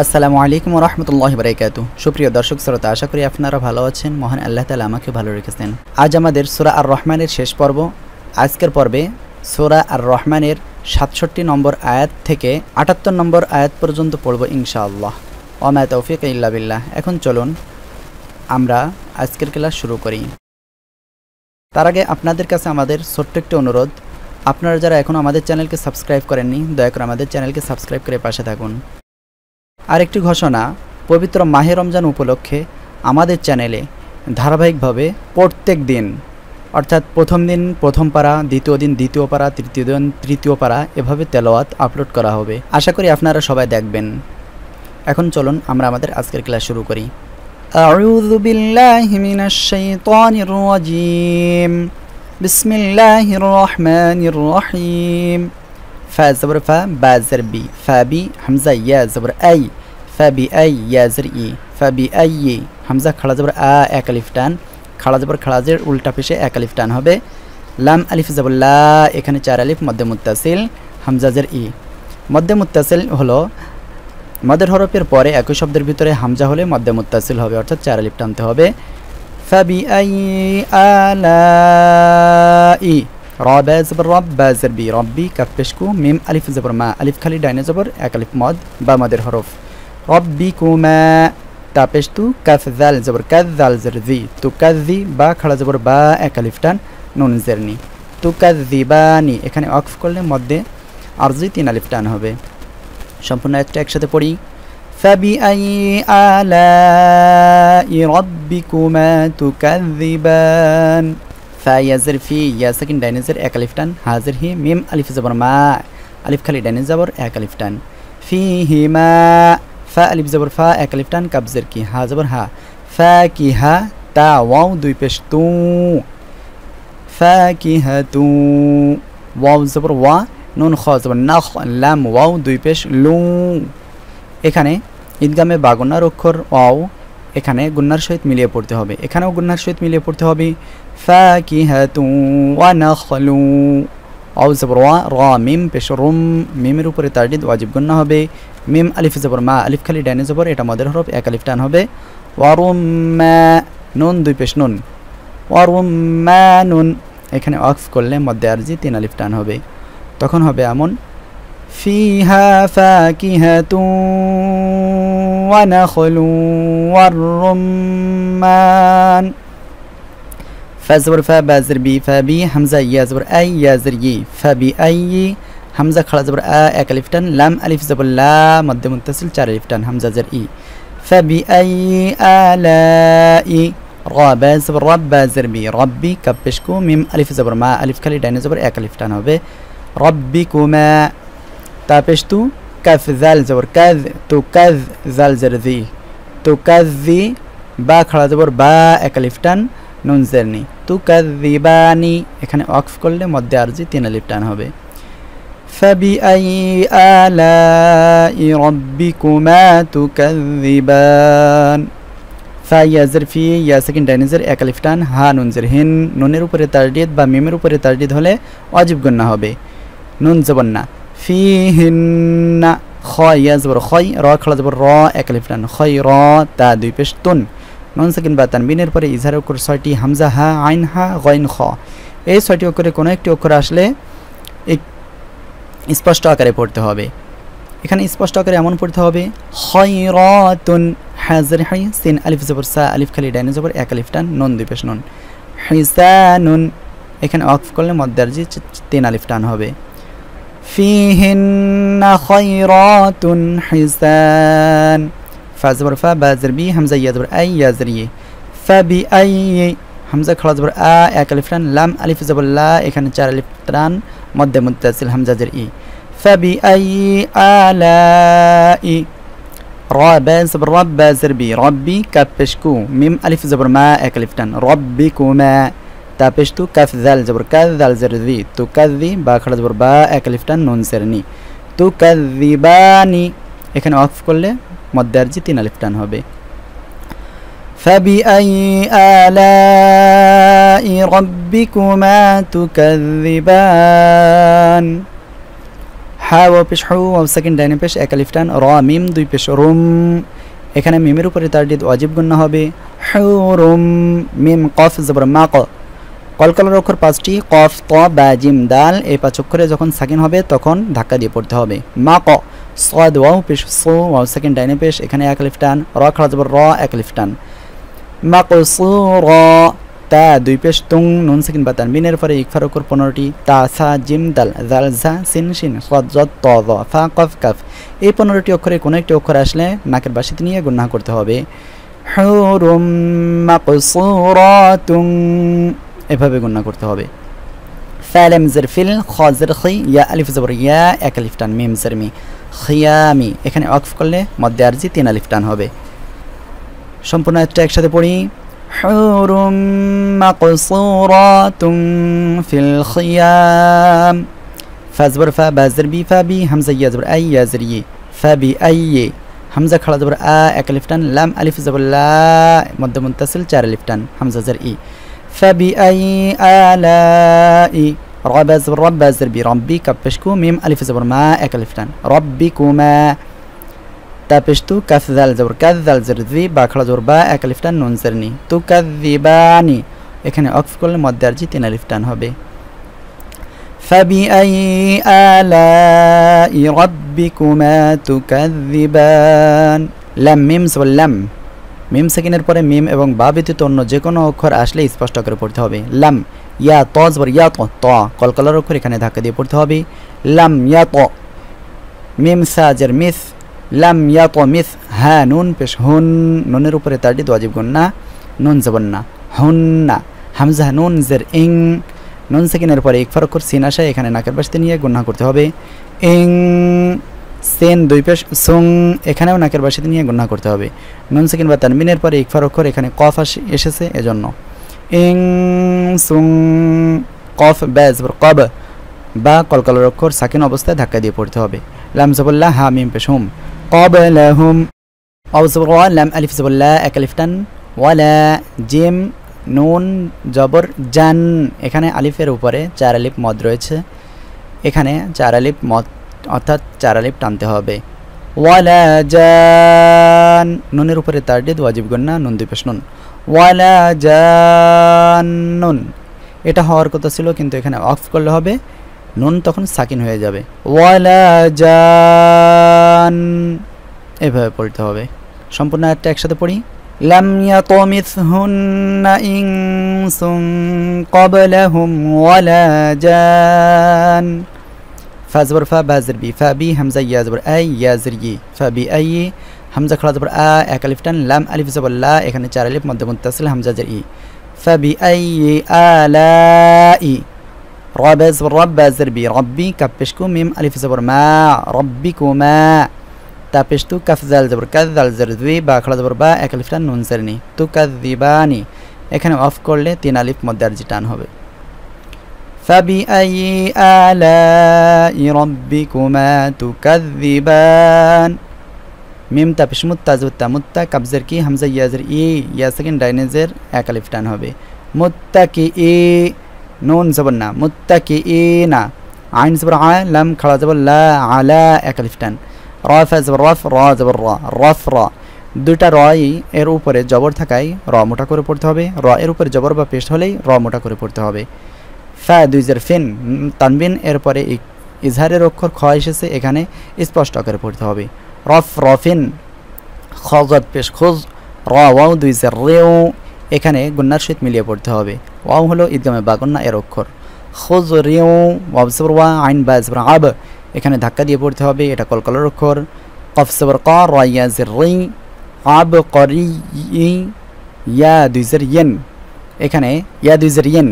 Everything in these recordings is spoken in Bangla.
আসসালামু আলাইকুম ওয়া রাহমাতুল্লাহি ওয়া বারাকাতুহু। সুপ্রিয় দর্শক শ্রোতা, আশা করি আপনারা ভালো আছেন। মহান আল্লাহ তাআলা আমাকে ভালো রেখেছেন। আজ আমাদের সূরা আর রহমানের শেষ পর্ব। আজকের পর্বে সূরা আর রহমানের ৬৭ নম্বর আয়াত থেকে ৭৮ নম্বর আয়াত পর্যন্ত পড়ব ইনশাআল্লাহ। ওয়া মা তাওফীক ইল্লা বিল্লাহ। এখন চলুন আমরা আজকের ক্লাস শুরু করি। তার আগে আপনাদের কাছে আমাদের ছোট্ট একটি অনুরোধ, আপনারা যারা এখনও আমাদের চ্যানেলকে সাবস্ক্রাইব করেননি, দয়া করে আমাদের চ্যানেলকে সাবস্ক্রাইব করে পাশে থাকুন। আরেকটি ঘোষণা, পবিত্র মাহে রমজান উপলক্ষে আমাদের চ্যানেলে ধারাবাহিকভাবে প্রত্যেক দিন, অর্থাৎ প্রথম দিন প্রথম পারা, দ্বিতীয় দিন দ্বিতীয় পারা, তৃতীয় দিন তৃতীয় পারা, এভাবে তেলাওয়াত আপলোড করা হবে। আশা করি আপনারা সবাই দেখবেন। এখন চলুন আমরা আমাদের আজকের ক্লাস শুরু করি। আউযু বিল্লাহি মিনাশ শাইতানির রাজীম। বিসমিল্লাহির রহমানির রহিম। ফা জবর ফা, বা জের বি, ফা বি, হামজা ইয়া জবর আই, ফা বি আই, ইয়া জের ই, ফা বি আই, হামজা খাড়া জবর আ, এক আলিফ টান, খাড়া জবর খাড়াজের উল্টা পেশে এক আলিফ টান হবে। লাম আলিফ জবর লা, এখানে ৪ আলিফ, মধ্যে মুত্তাসিল, হামজা জের ই। মধ্যে মুত্তাসিল হলো মদের হরফের পরে একই শব্দের ভিতরে হামজা হলে মধ্যে মুত্তাসিল হবে, অর্থাৎ ৪ আলিফ টানতে হবে। ফা বি আই আলাই, রব জবর রব, বা জের বি, রব্বি, কাফ পেশকু, মিম আলিফ জবর মা, আলিফ খালি ডাইনে জবর, এক আলিফ মদ বা মদের হরফ। রব্বিকুমা, তা পেশতু, কাফ জাল জবর কাজ, জাল জের জি, তুকাজ্জি, বা খাড়া জবর বা, এক আলিফ টান, নুন জেরনি, তুকাজ্জিবানি, এখানে ওয়াকফ করলে মধ্যে আরজি ৩ আলিফ টান হবে। সম্পূর্ণ একটা একসাথে পড়ি। ফাবিআই আলাই রব্বিকুমা তুকাজ্জিবান। ফা ইয়াজের ফি, ইয়া সাকিন ডাইনে জের, এক আলিফ টান, হাজের হি, মিম আলিফ জবর মা, আলিফ খালি ডাইনে জবর, এক আলিফ টান, ফিহিমা, ফা আলিফ জবর ফা, এক আলিফ টান, কাবজের কি, হা জবর হা, ফাকিহা, তা ওয়াও দুই পেশ তু, ফাকিহাতু, ওয়াও জবর ওয়া, নুন খ জবর নাখ, লাম ওয়াও দুই পেশ লু। এখানে ঈদগামে বা গুন্নার অক্ষর ওয়াও এখানে গুন্নার সহিত মিলিয়ে পড়তে হবে, এখানেও গুন্নার সহিত মিলিয়ে পড়তে হবে। ফাকিহাতু ওয়া নাখলু, ওয়াও জবর ওয়া, র মিম পেশ রুম, মিমের উপরে তারদিদ ওয়াজিব গুন্না হবে। মিম আলিফ জবর মা, আলিফ খালি ডাইনে জবর, এটা মদের হরফ, এক আলিফ টান হবে। ওয়ারুম্মা, নুন দুই পেশ নুন, ওয়ারুম্মানুন, এখানে ওয়াকফ করলে মধ্যে আরজি ৩ আলিফ টান হবে। তখন হবে এমন, ফিহা ফাকিহাতু ওয়া নাখলু ওয়াররুম্মান। ফা জবর ফা, বা জের বি, ফা বি, হামজা ইয়া জবর আই, ইয়া জের ই, ফা বি আই, হামজা খাড়া জবর আ, এক আলিফ টান, লাম আলিফ জবর লা, মধ্যে মুত্তাসিল ৪ আলিফ টান, হামজা জের ই। ফা বি আই আলাই, র বা জবর রব, বা জের বি, রব্বি, কাফ পেশকু, মিম আলিফ জবর মা, আলিফ খালি ডাইনে জবর, এক আলিফ টান হবে। রব্বিকুমা, তা পেশতু, কাফ জাল জবর কাজ, তু কাজ, জাল জের জি, তুকাজ্জি, বা খাড়া জবর বা, এক আলিফ টান, নুন জেরনি, তুকাজ্জিবানি, এখানে ওয়াকফ করলে মধ্যে আরজি ৩ আলিফ টান হবে। ফাবিআই আলাই রব্বিকুমা তুকাজ্জিবান। ফা ইয়াজের ফি, ইয়া সাকিন ডাইনে জের, এক আলিফ টান, হা নুন জের হিন, নুনের উপরে তারদিদ বা মিমের উপরে তারদিদ হলে ওয়াজিব গুন্না হবে, নুন জবর না। ফিহিন্না, খ ইয়া জবর খয়, র খাড়া জবর র, এক আলিফ টান, খয় র, তা দুই পেশ তুন, নুন সাকিন বা তানবিনের পরে ইজহারের অক্ষর ৬টি, হামজা হা, আইন হা, গইন খ। এই ৬টি অক্ষরে কোনো একটি অক্ষর আসলে স্পষ্ট আকারে পড়তে হবে। এখানে স্পষ্ট আকারে এমন পড়তে হবে, খয়রাতুন, হাজের হাই, সিন আলিফ জবর সা, আলিফ খালি ডাইনে জবর, এক আলিফ টান, নুন দুই পেশ নুন, হিসানুন, এখানে ওয়াকফ করলে মধ্যে আরজি ৩ আলিফ টান হবে। ফিহিন্না খয়রাতুন হিসান। ফা জবর ফা, বা জের বি, হামজা ইয়া জবর আই, ইয়া জের ই, ফা বি আই, হামজা খাড়া জবর আ, এক আলিফ টান, লাম আলিফ জবর লা, এখানে ৪ আলিফ টান, মধ্যে মুত্তাসিল, হামজা জের ই। ফা বি আই আলাই, র বা জবর রব, বা জের বি, রব্বি, কাফ পেশকু, মিম আলিফ জবর মা, এক আলিফ টান, রব্বিকুমা, তা পেশতু, কাফ জাল জবর কাজ, জাল জের জি, তুকাজ্জি, বা খাড়া জবর বা, এক আলিফ টান, নুন জেরনি, তুকাজ্জিবানি, এখানে ওয়াকফ করলে মধ্যে আরজি ৩ আলিফ টান হবে। ফাবিআই আলাই রব্বিকুমা তুকাজ্জিবান। হা ওয়াও পেশ হু ওয়াও সেকেন্ড ডাইনে পেশ এক আলিফ টান র মিম দুই পেশ রুম এখানে মিমের উপরে তারদিদ ওয়াজিব গুন্না হবে হুরুম মিম কফ জবর মা ক কলকলার অক্ষর পাঁচটি কফ ত বা জিম দাল এই পাঁচ অক্ষরে যখন সাকিন হবে তখন ধাক্কা দিয়ে পড়তে হবে মা ক সাদ ওয়াও পেশ সু ওয়াও সেকেন্ড ডাইনে পেশ এখানে এক আলিফ টান র খাড়া জবর র এক আলিফ টান মাকসুরা তা দুই পেশ তুং নুন সাকিন বা তানবিনের পরে ইকফার অক্ষর 15টি তা সা জিম দাল জাল জা সিন শিন সাদ জাদ ত য ফা কফ কাফ এই 15টি অক্ষরে কোনো একটি অক্ষর আসলে নাকের বাসিতে নিয়ে গুনাহ করতে হবে হুরুম মাকসুরাতুন এভাবে গুনাহ করতে হবে ফালাম জারফিল খাজর খি ইয়া আলিফ জবর ইয়া এক আলিফ টান মিম জারমি খিয়ামি এখানে ওয়াকফ করলে মধ্যে আরজি তিন আলিফ টান হবে সম্পূর্ণ একটা একসাথে পড়ি হুরুম মাকসুরাতুন ফিল খিয়াম ফাজবর ফা বাজর বি ফা বি হামজা ইয়া জবর আই ইয়া জরি ফা বি আই হামজা খাড়া জবর আ এক আলিফ টান লাম আলিফ জবর লা মধ্য মুনতাসিল চার আলিফ টান হামজা জর ই ফা বি আই আলাই رب زبر رب زر بي ربي كبشكو ميم ألف زبر ما এক আলিফ টান ربكما তাপেশতু কাফ জাল জবর কাজ জাল জের জি বা খাড়া জবর বা এক আলিফ টান নুন জারনি তুকাযিবানি এখানে ওয়াকফ করলে মধ্যে আরজি তিন আলিফ টান হবে ফাবিআই আলাই রাব্বিকুমা তুকাযিবান লাম মিম জবর লাম মিম সেকেন্ডের পরে মিম এবং বা ব্যতীত অন্য যে কোনো অক্ষর আসলে স্পষ্ট করে পড়তে হবে লাম ইয়া ত জবর ইয়া ত কলকলার অক্ষর এখানে ধাক্কা দিয়ে পড়তে হবে লাম ইয়া ত মিম সাজের মিস লাম ইয়াতমিস হা নুন পেশ হুন নুনের উপরে তারদিদ ওয়াজিব গুন্না নুন জবন্না হুন্না হামজা নুন জের ইং নুন সেকেন্ডের পরে ইকফার অক্ষর সিন আসে এখানে নাকের বাসিতে নিয়ে গুন্না করতে হবে ইং সেন দুই পেশ সুং এখানেও নাকের বাসিতে নিয়ে গুন্না করতে হবে নুন সেকেন্ড বা তানবিনের পরে ইকফার অক্ষর এখানে কফ এসেছে এজন্য ইং সুং কফ বা জবর কব বা কলকলার অক্ষর সাকিন অবস্থায় ধাক্কা দিয়ে পড়তে হবে লাম জবল্লা হা মিম পেশ হুম قبلهم أو زبر لام ألف زبر لا এক আলিফ টান ওয়ালা জিম নুন জবর জান এখানে আলিফের উপরে চার আলিফ মদ রয়েছে এখানে চার আলিফ মদ অর্থাৎ চার আলিফ টানতে হবে ওয়ালা জান নুনের উপরে তারদিদ ওয়াজিব গুন্না নুন দুই পেশ নুন ওয়ালা জান্নুন এটা হওয়ার কথা ছিল কিন্তু এখানে অফ করলে হবে নুন তখন সাকিন হয়ে যাবে ওয়ালা জান এভাবে পড়তে হবে সম্পূর্ণ একটা একসাথে পড়ি লাম ইয়াতমিসহুন্না ইনসুন ক্বাবলাহুম ওয়ালা জান ফাজবর ফা বাজর বি ফা বি হামজা ইয়া জবর আই ইয়া জরি ফা বি আই হামজা খাড়া জবর আ এক আলিফ টান লাম আলিফ জবর লা এখানে চার আলিফ মধ্য মুত্তাসিল হামজা জের ই ফা বি আই আলাই رب زبر رب زر بي ربي كبشكو ميم ألف زبر ما ربكما تابشتو كف زال زبر كذ زال زر ذوي با خلا زبر با এক আলিফ টান নুন জারনি তুকাযিবানি এখানে অফ করলে তিন আলিফ মধ্যে আরজি টান হবে فبأي آلاء ربكما تكذبان মিম তাপেশ মুত্তা জুত্তা মুত্তা কাবজের কি হামজা ইয়াজের ই ইয়া সেকেন্ড ডাইনেজের এক আলিফ টান হবে মুত্তাকি ই নুন জবর না মুত্তাকিইনা আইন জবর আ লাম খাড়া জবর লা আলা এক আলিফ টান রা ফা জবর রাফ রা জবর রা রাফ রা দুইটা রই এর উপরে জবর থাকায় র মোটা করে পড়তে হবে র এর উপরে জবর বা পেশ হলেই র মোটা করে পড়তে হবে ফা দুই জের ফিন তানবিন এর পরে ইজহারের অক্ষর খ এসেছে এখানে স্পষ্ট করে পড়তে হবে রফ রফিন খজত পেশ খুজ র ওয়াও দুই জের রেও এখানে গুন্নার সহিত মিলিয়ে পড়তে হবে ওয়াও হলো ইদগামে বাগুন্না এর অক্ষর খুজ রিউ ওয়াও জবর ওয়া আইন বা জবর আব এখানে ধাক্কা দিয়ে পড়তে হবে এটা কলকলার অক্ষর কফ জবর ক রা ইয়া জের রি আব করি ইয়া দুই জের ইন এখানে ইয়া দুই জের ইন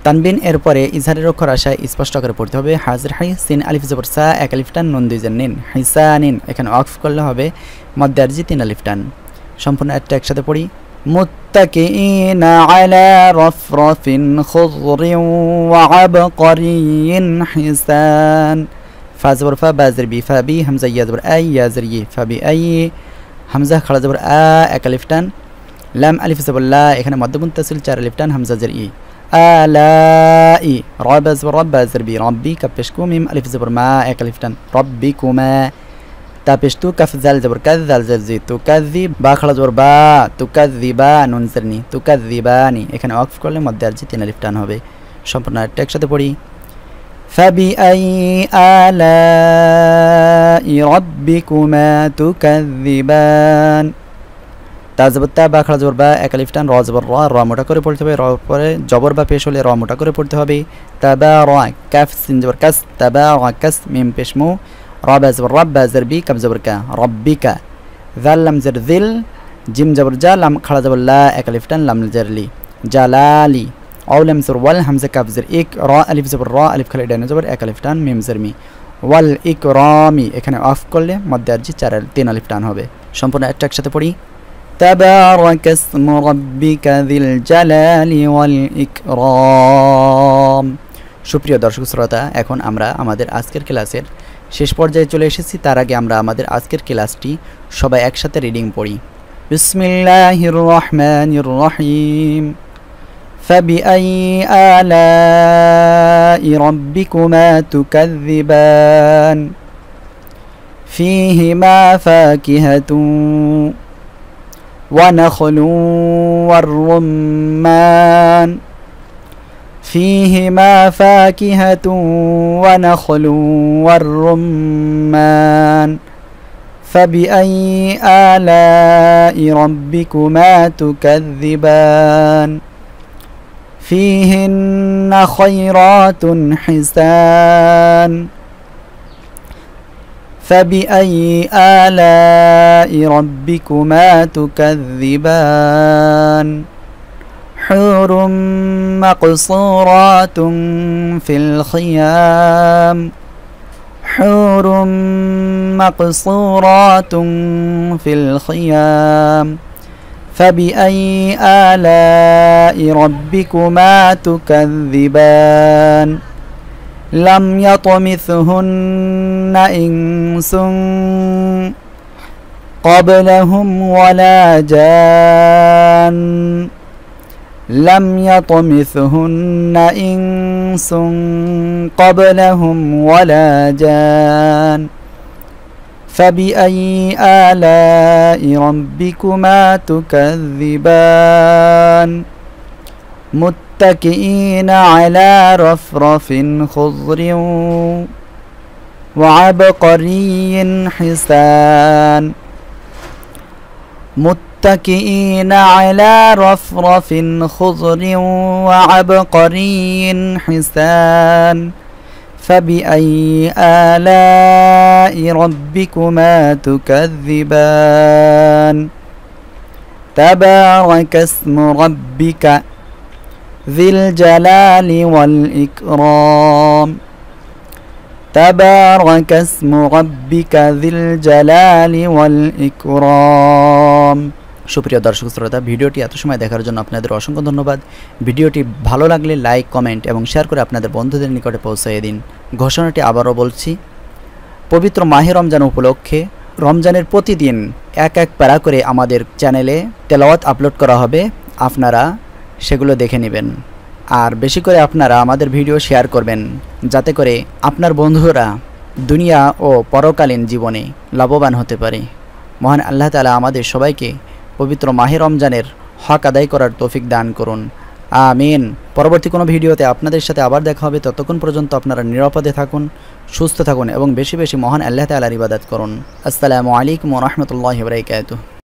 তানবিন এর পরে ইজহারের অক্ষর আশায় স্পষ্ট করে পড়তে হবে হাজির হাই সিন আলিফ জবর সা এক আলিফ টান নুন দুই জের নিন হিসানিন এখানে ওয়াকফ করলে হবে মধ্যে আরজি তিন আলিফ টান সম্পূর্ণ একটা একসাথে পড়ি متكئين على رفرف خضر وعبقري حسان فازبر فا بازر بي فا بي همزة يا زبر أي يا زري فبي أي همزة خلا زبر آ এক আলিফ টান লাম আলিফ জবর লা এখানে মধ্য মুত্তাসিল চার আলিফ টান হামজা জের ই আলাই রবা জবর রব্বা জরবি রব্বি কাফ পেশ কু মিম আলিফ জবর মা এক আলিফ টান রব্বিকুমা তা পেশ তু কাফ জাল জবর কাজ জাল জাল জি তুকাযযিব বা খাড়া জবর বা তুকাযযিবা নুন জেরনি তুকাযযিবানি এখানে ওয়াকফ করলে মধ্যে আরজি তিন আলিফ টান হবে সম্পূর্ণ একটা একসাথে পড়ি فبأي آلاء ربكما تكذبان তাজবতা বা খাড়া জবর বা এক আলিফ টান র জবর র মোটা করে পড়তে হবে র পরে জবর বা পেশ হলে র মোটা করে পড়তে হবে তাবারা কাফ সিন জবর কাস তাবারা কাস মিম পেশ মু র বা জবর রব বা জরবি কাফ জবর কা রব্বিকা যাল লাম জের যিল জিম জবর জা লাম খাড়া জবর লা এক আলিফ টান লাম জেরলি জালালি আউলাম জবর ওয়াল হামজা কাফ জের ইক র আলিফ জবর র আলিফ খালি ডান জবর এক আলিফ টান মিম জের মি ওয়াল ইকরামি এখানে অফ করলে মধ্যে আরজি তিন আলিফ টান হবে সম্পূর্ণ একটা একসাথে পড়ি تبارك اسم ربك ذي الجلال والإكرام সুপ্রিয় দর্শক শ্রোতা এখন আমরা আমাদের আজকের ক্লাসের শেষ পর্যায়ে চলে এসেছি তার আগে আমরা আমাদের আজকের ক্লাসটি সবাই একসাথে রিডিং পড়ি বিসমিল্লাহির রহমানির রহিম فبأي آلاء ربكما تكذبان فيهما فاكهة ونخل والرمان فيهما فاكهة ونخل والرمان فبأي آلاء ربكما تكذبان فيهن خيرات حسان فبأي آلاء ربكما تكذبان حور مقصورات في الخيام حور مقصورات في الخيام فبأي آلاء ربكما تكذبان لم يطمثهن إنس قبلهم ولا جان لم يطمثهن إنس قبلهم ولا جان فبأي آلاء ربكما تكذبان متكئين على رفرف خضر وعبقري حسان متكئين على رفرف خضر وعبقري حسان فبأي آلاء ربكما تكذبان تبارك اسم ربك ذي الجلال والإكرام تبارك اسم ربك ذي الجلال والإكرام সুপ্রিয় দর্শক শ্রোতা ভিডিওটি এত সময় দেখার জন্য আপনাদের অসংখ্য ধন্যবাদ ভিডিওটি ভালো লাগলে লাইক কমেন্ট এবং শেয়ার করে আপনাদের বন্ধুদের নিকটে পৌঁছে দিন ঘোষণাটি আবারও বলছি পবিত্র মাহে রমজান উপলক্ষে রমজানের প্রতিদিন এক এক প্যারা করে আমাদের চ্যানেলে তেলাওয়াত আপলোড করা হবে আপনারা সেগুলো দেখে নেবেন আর বেশি করে আপনারা আমাদের ভিডিও শেয়ার করবেন যাতে করে আপনার বন্ধুরা দুনিয়া ও পরকালীন জীবনে লাভবান হতে পারে মহান আল্লাহ তাআলা আমাদের সবাইকে পবিত্র মাহে রমজানের হক আদায় করার তৌফিক দান করুন আমিন পরবর্তী কোনো ভিডিওতে আপনাদের সাথে আবার দেখা হবে ততক্ষণ পর্যন্ত আপনারা নিরাপদে থাকুন সুস্থ থাকুন এবং বেশি বেশি মহান আল্লাহ তাআলার ইবাদত করুন আসসালামু আলাইকুম ওয়া রাহমাতুল্লাহি ওয়া বারাকাতুহু